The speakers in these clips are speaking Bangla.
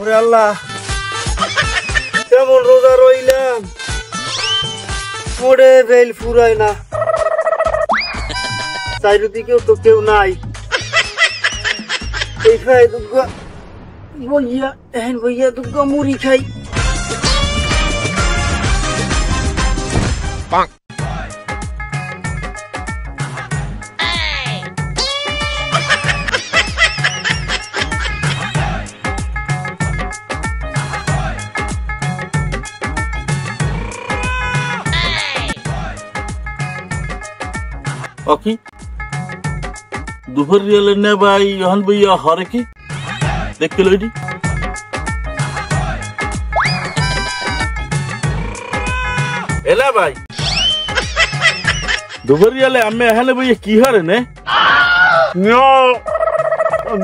ওরে আল্লাহ, কেমন রোজা রইলাম, মোড়ে বেল ফুরায় না, চারিদিকেও তো কেউ নাই। এই খাই দুর্গা বইয়া, এখন বইয়া দুর্গা মুড়ি খাই। ओके दोपहर रियल ने भाई यहन भैया हरे की देख के लोडी एला भाई दोपहर रियल हमें हने भैया की हरे ने ना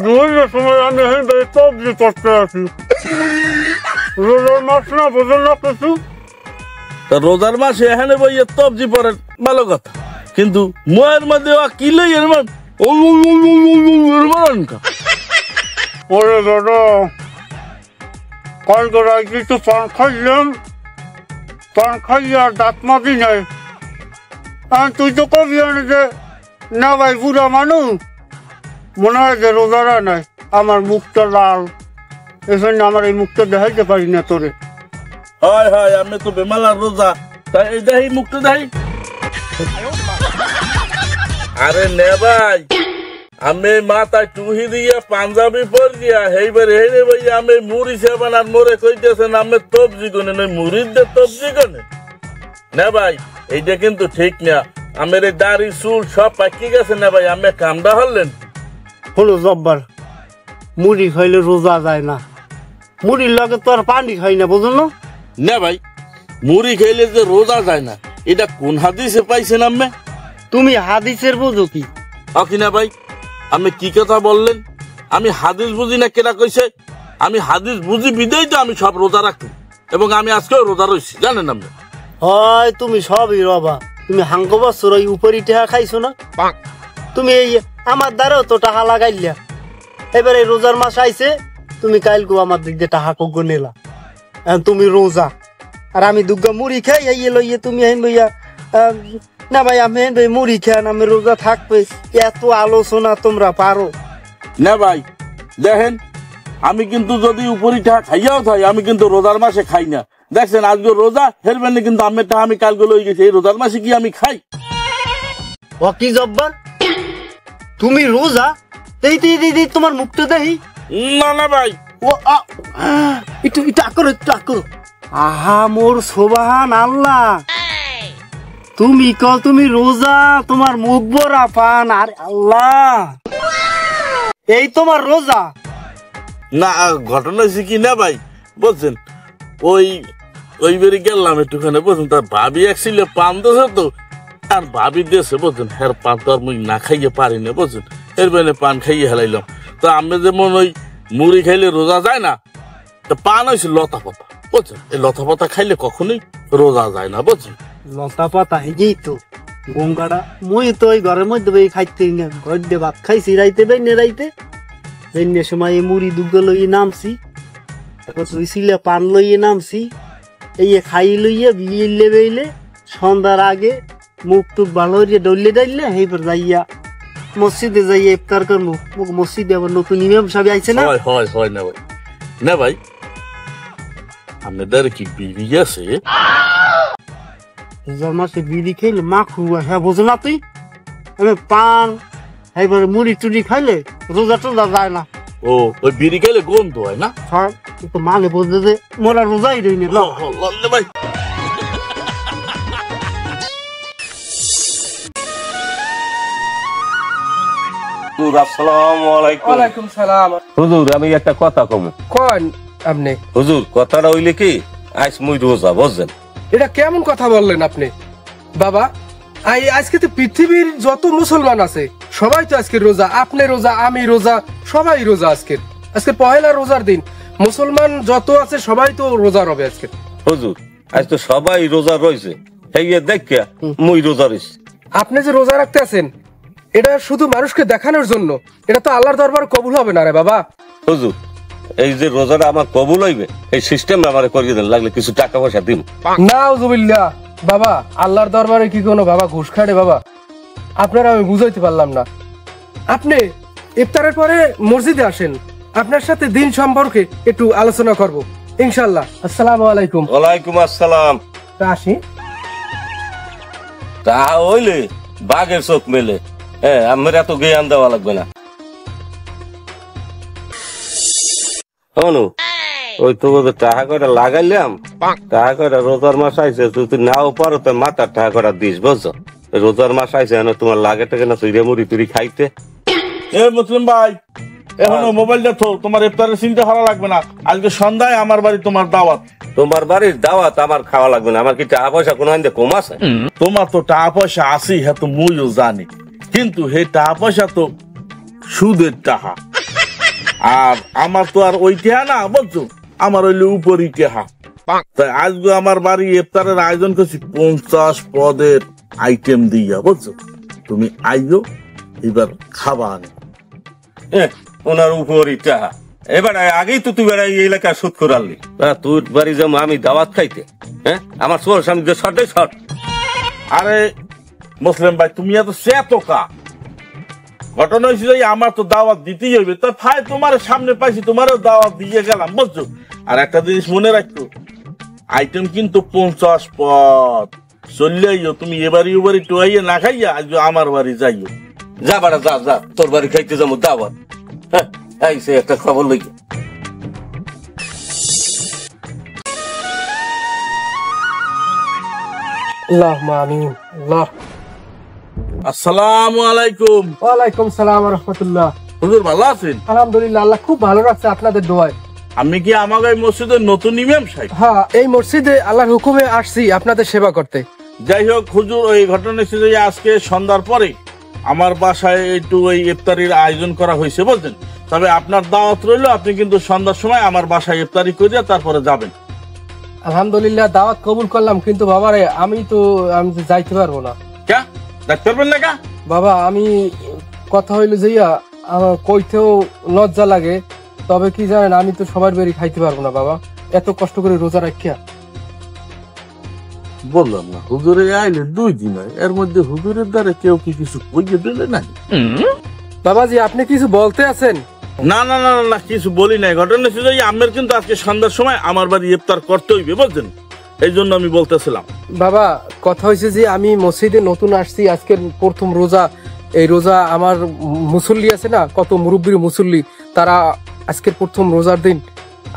दोनों समय आने हैं तो भी करते हैं रोज़ार मास ना बदलना कुछ तो रोज़ार मास हने भैया तब जी पर मालो कथा किंतु मोयर मध्य किले यरमान ओ यरमान का ओरे दादा कल को राइट तो पान खाइया दांत मारी नहीं तू तो कभी आने से ना भाई पूरा मानो मना है रोजारा नहीं हमार मुक्त लाल ऐसे ना हमारे मुक्त दही के पारी ना तोरे हाय हाय हमें तो बेमाला रोजा ताई दही मुक्त दही अरे ने भाई हमें माता टूही दिया पंजाबी पर दिया है बार है रे भैया हमें मुरी से बना मोरे कोई जैसे नाम में तोप जी को ने मुरी दे तोप जी को ने भाई ये देखें तो ठीक ना हमारे दारी सूल सब पक्की कैसे ने भाई हमें काम दा हल्लेन হলো জব্বার মুড়ি খাইলে রোজা যায় না মুড়ির লগে তো আর পানি খাই না বুঝুন না ভাই মুড়ি খাইলে যে রোজা যায় না এটা কোন হাদিসে পাইছেন আম্মে তুমি হাদিসের বুঝো কি আকিনা ভাই আমি কি কথা বললেন আমি হাদিস বুঝি না কেনা কইছে আমি হাদিস বুঝি বিদেই তো আমি সব রোজা রাখি এবং আমি আজকেও রোজা রইছি জানেন আপনি হয় তুমি সবই রবা তুমি হাঙ্গো বছর ওই উপরি টাকা খাইছো না তুমি এই আমার দ্বারাও তো টাকা লাগাইলা এবারে রোজার মাস আইছে তুমি কালকে আমার দিক দিয়ে টাকা কগ নেলা তুমি রোজা আর আমি দুর্গা মুড়ি খাই এই লইয়ে তুমি আইন লইয়া না ভাই আমি ভাই মুড়ি খান আমি রোজা থাকবে এত আলোচনা তোমরা পারো না ভাই দেখেন আমি কিন্তু যদি উপরি টাকা খাইয়াও থাই আমি কিন্তু রোজার মাসে খাই না দেখছেন আজকে রোজা হেরবেন কিন্তু আমের টাকা আমি কালকে লই গেছি এই রোজার মাসে কি আমি খাই ও কি জব্বার তুমি রোজা এই তোমার মুখটা দেখি না না ভাই ও একটু আকর আহা মোর সোবাহান আল্লাহ তুমি কল তুমি রোজা তোমার মুখ ভরা পান আর আল্লাহ এই তোমার রোজা না ঘটনা হচ্ছে কি না ভাই বলছেন ওই বেরি গেলাম একটুখানে বলছেন তার ভাবি একছিলে পান দিয়েছে তো আর ভাবি দিয়েছে বলছেন হ্যাঁ পান তো আর মুই না খাইয়ে পারি না বলছেন এর বেনে পান খাইয়ে হেলাইলাম তো আমি যেমন ওই মুড়ি খাইলে রোজা যায় না তো পান হয়েছে লতা পাতা বুঝছেন এই লতা পাতা খাইলে কখনোই রোজা যায় না বুঝছেন লতা পাতা হেগেই তো গঙ্গাটা মই তো ওই ঘরের মধ্যে বই খাইতে না ঘর দিয়ে ভাত খাইছি রাইতে বেনের সময় এই মুড়ি দুগ্গা লইয়ে নামছি সিলে পান লইয়ে নামছি এই খাই লইয়া বিলে বেইলে সন্ধ্যার আগে মুখ টুক ভালো হইয়া ডললে ডাইলে এইবার যাইয়া মসজিদে যাইয়া ইফতার করবো মসজিদে আবার নতুন ইমাম সাহেব আইছে না হয় না ভাই না ভাই আপনাদের কি বিবি আছে মাসে বিড়ি খাইলে মাখু হ্যাঁ বোঝো না তুই আমি পান এইবার মুড়ি টুড়ি খাইলে রোজা টোজা যায় না ও ওই বিড়ি খাইলে গন্ধ হয় না হ্যাঁ তো মানে বলতে যে মোরা রোজাই রই না ভাই আসসালামু আলাইকুম ওয়ালাইকুম সালাম হুজুর আমি একটা কথা কম কোন আপনি হুজুর কথাটা হইলে কি আজ মুই রোজা বুঝছেন এটা কেমন কথা বললেন আপনি বাবা আজকে তো পৃথিবীর যত মুসলমান আছে সবাই তো আজকে রোজা আপনি রোজা আমি রোজা সবাই রোজা আজকে পহেলা রোজার দিন মুসলমান যত আছে সবাই তো রোজা রবে আজকে হুজুর আজ তো সবাই রোজা রয়েছে এই দেখিয়া মুই রোজা রইছি আপনি যে রোজা রাখতে আছেন এটা শুধু মানুষকে দেখানোর জন্য এটা তো আল্লাহর দরবারে কবুল হবে না রে বাবা হুজুর এই যে রোজাটা আমার কবুল হইবে এই সিস্টেম আমার করিয়ে দেন, লাগলে কিছু টাকা পয়সা দিম। নাউজুবিল্লাহ বাবা, আল্লাহর দরবারে কি কোনো বাবা ঘুষ খাড়ে বাবা? আপনারা আমি বুঝাইতে পারলাম না। আপনি ইফতারের পরে মসজিদে আসেন, আপনার সাথে দিন সম্পর্কে একটু আলোচনা করব ইনশাআল্লাহ। আসসালামু আলাইকুম। ওয়ালাইকুম আসসালাম। তা আসি। তা হইলে বাঘের চোখ মেলে, হ্যাঁ আমার এত জ্ঞান দেওয়া লাগবে না। অনু ওই তো টাকা করে লাগাইলাম, টাকা করে রোজার মাস আইসে, তুই নাও পারো তো মাথার টাকা করে দিস, বুঝছো? রোজার মাস আইসে তোমার লাগে টাকা না তুই মুড়ি টুড়ি খাইতে। এ মুসলিম ভাই, এখনো মোবাইলটা তো তোমার ইফতারের চিন্তা করা লাগবে না। আজকে সন্ধ্যায় আমার বাড়ি তোমার দাওয়াত। তোমার বাড়ির দাওয়াত আমার খাওয়া লাগবে না। আমার কি টাকা পয়সা কোনো আনতে কম আছে? তোমার তো টাকা পয়সা আছে, হ্যাঁ তো মুইও জানি, কিন্তু হে টাকা পয়সা তো সুদের টাকা, আর আমার তো আর ওই টেহা না, বলছো আমার হইলে উপরই টেহা। তাই আজকে আমার বাড়ি ইফতারের আয়োজন করছি 50 পদের আইটেম দিয়া, বুঝছো? তুমি আইও, এবার খাবা আনে। ওনার উপরই টাকা। এবার আগেই তো তুই বেড়াই এই এলাকার সুদ করালি, তোর বাড়ি যাবো আমি দাওয়াত খাইতে? হ্যাঁ আমার সোর সামনে শর্টে শর্ট। আরে মুসলিম ভাই, তুমি এত চেতকা। ঘটনা হয়েছে যে আমার তো দাওয়াত দিতেই হইবে, তো ভাই তোমার সামনে পাইছি, তোমারও দাওয়াত দিয়ে গেলাম, বুঝছো? আর একটা জিনিস মনে রাখতো, আইটেম কিন্তু 50 পদ। চললে আইও তুমি, এবারই ওবারই টোয়াইয়ে না খাইয়া আজ আমার বাড়ি যাইও। যা বাড়া যা যা, তোর বাড়ি খাইতে যাবো দাওয়াত। হ্যাঁ আইসে একটা খবর লইগে। আল্লাহুম্মা আমিন। আল্লাহ। আসসালামু আলাইকুম। ওয়ালাইকুম সালাম ওয়া রাহমাতুল্লাহ। হুজুর ভালো আছেন? আলহামদুলিল্লাহ, আল্লাহ খুব ভালো রাখছে আপনাদের দোয়ায়। আমি কি আমাকে এই মসজিদের নতুন ইমাম সাহেব? হ্যাঁ, এই মসজিদে আল্লাহর হুকুমে আসছি আপনাদের সেবা করতে। যাই হোক হুজুর, ওই ঘটনা হচ্ছে যে আজকে সন্ধ্যার পরে আমার বাসায় একটু ওই ইফতারির আয়োজন করা হয়েছে, বলছেন। তবে আপনার দাওয়াত রইলো, আপনি কিন্তু সন্ধ্যার সময় আমার বাসায় ইফতারি করে তারপরে যাবেন। আলহামদুলিল্লাহ, দাওয়াত কবুল করলাম, কিন্তু বাবারে আমি তো যাইতে পারবো না। কে দেখতে পারবেন না? কা বাবা, আমি কথা হইলো যে আমার কইতেও লজ্জা লাগে। তবে কি জানেন, আমি তো সবার বাড়ি খাইতে পারবো না বাবা, এত কষ্ট করে রোজা রাখিয়া। বললাম না, হুজুরে আইলে 2 দিন হয়, এর মধ্যে হুজুরের দ্বারা কেউ কি কিছু কইয়ে দিলে না? বাবাজি, আপনি কিছু বলতে আছেন? না না না না, কিছু বলি নাই। ঘটনা হচ্ছে যে আমের কিন্তু আজকে সন্ধ্যার সময় আমার বাড়ি ইফতার করতে হইবে, বুঝছেন? এই জন্য আমি বলতেছিলাম। বাবা, কথা হয়েছে যে আমি মসজিদে নতুন আসছি, আজকের প্রথম রোজা। এই রোজা আমার মুসল্লি আছে না, কত মুরব্বীর মুসল্লি, তারা আজকের প্রথম রোজার দিন,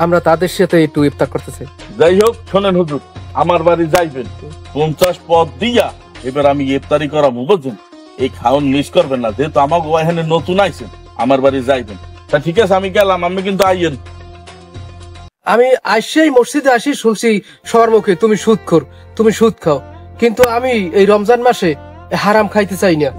আমরা তাদের সাথে একটু ইফতার করতেছি। যাই হোক, শোনেন হুজুর, আমার বাড়ি যাইবেন 50 পদ দিয়া, এবার আমি ইফতারি করাবো, বুঝছেন? এই খাওন মিস করবেন না, যেহেতু আমাকে এখানে নতুন আইছেন, আমার বাড়ি যাইবেন। তা ঠিক আছে, আমি গেলাম, আমি কিন্তু আইয়েন। আমি আসেই মসজিদে আসি, শুনছি সবার মুখে তুমি সুদ খোর, তুমি সুদ খাও, কিন্তু আমি এই রমজান মাসে হারাম খাইতে চাই না।